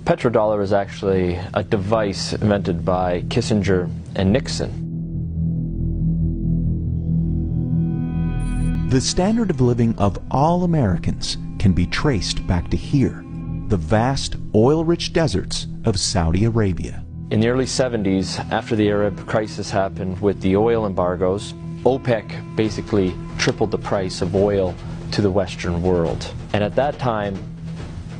petrodollar is actually a device invented by Kissinger and Nixon. The standard of living of all Americans can be traced back to here, the vast oil-rich deserts of Saudi Arabia. In the early 70s, after the Arab crisis happened with the oil embargoes, OPEC basically tripled the price of oil to the Western world. And at that time,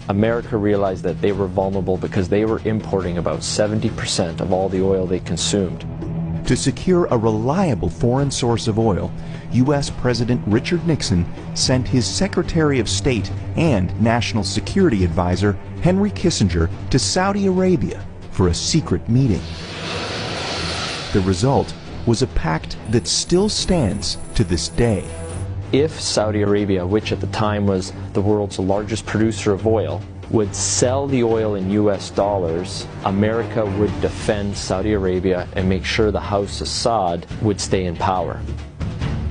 America realized that they were vulnerable because they were importing about 70% of all the oil they consumed. To secure a reliable foreign source of oil, U.S. President Richard Nixon sent his Secretary of State and National Security Advisor Henry Kissinger to Saudi Arabia for a secret meeting. The result was a pact that still stands to this day. If Saudi Arabia, which at the time was the world's largest producer of oil, would sell the oil in US dollars, America would defend Saudi Arabia and make sure the House Assad would stay in power.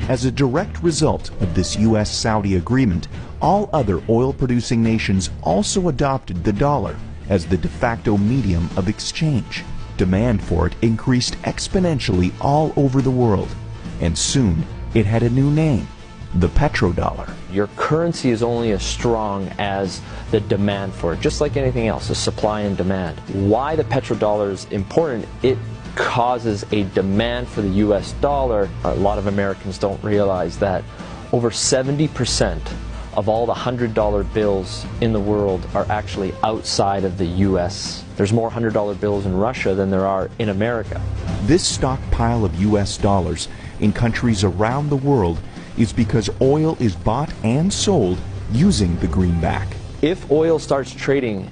As a direct result of this U.S.-Saudi agreement, all other oil-producing nations also adopted the dollar as the de facto medium of exchange. Demand for it increased exponentially all over the world, and soon it had a new name, the petrodollar. Your currency is only as strong as the demand for it, just like anything else, the supply and demand. Why the petrodollar is important, it causes a demand for the US dollar. A lot of Americans don't realize that over 70% of all the $100 bills in the world are actually outside of the US. There's more $100 bills in Russia than there are in America. This stockpile of US dollars in countries around the world is because oil is bought and sold using the greenback. If oil starts trading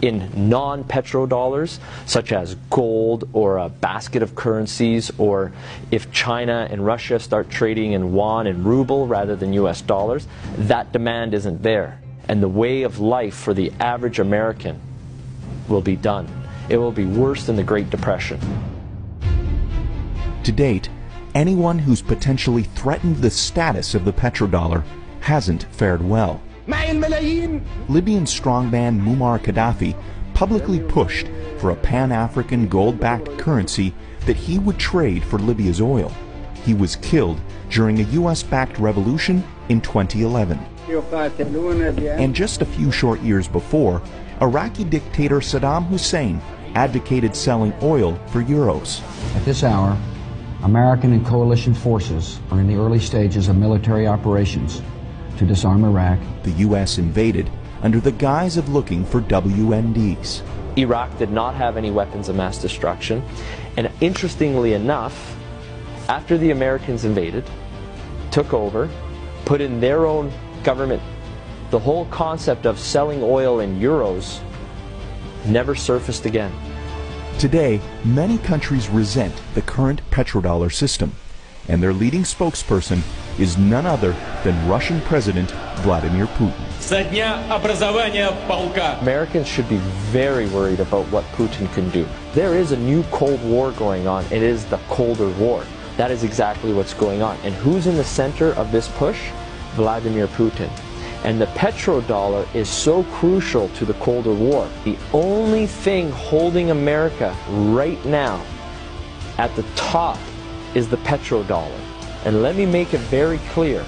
in non-petrodollars, such as gold or a basket of currencies, or if China and Russia start trading in yuan and ruble rather than US dollars, that demand isn't there. And the way of life for the average American will be done. It will be worse than the Great Depression. To date, anyone who's potentially threatened the status of the petrodollar hasn't fared well. Libyan strongman Muammar Gaddafi publicly pushed for a Pan-African gold-backed currency that he would trade for Libya's oil. He was killed during a US-backed revolution in 2011. And just a few short years before, Iraqi dictator Saddam Hussein advocated selling oil for euros. At this hour, American and coalition forces are in the early stages of military operations to disarm Iraq. The U.S. invaded under the guise of looking for WMDs. Iraq did not have any weapons of mass destruction, and interestingly enough, after the Americans invaded, took over, put in their own government, the whole concept of selling oil in euros never surfaced again. Today, many countries resent the current petrodollar system, and their leading spokesperson is none other than Russian President Vladimir Putin. Americans should be very worried about what Putin can do. There is a new Cold War going on. It is the Colder War. That is exactly what's going on. And who's in the center of this push? Vladimir Putin. And the petrodollar is so crucial to the Colder War. The only thing holding America right now at the top is the petrodollar. And let me make it very clear.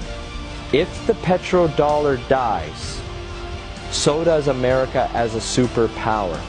If the petrodollar dies, so does America as a superpower.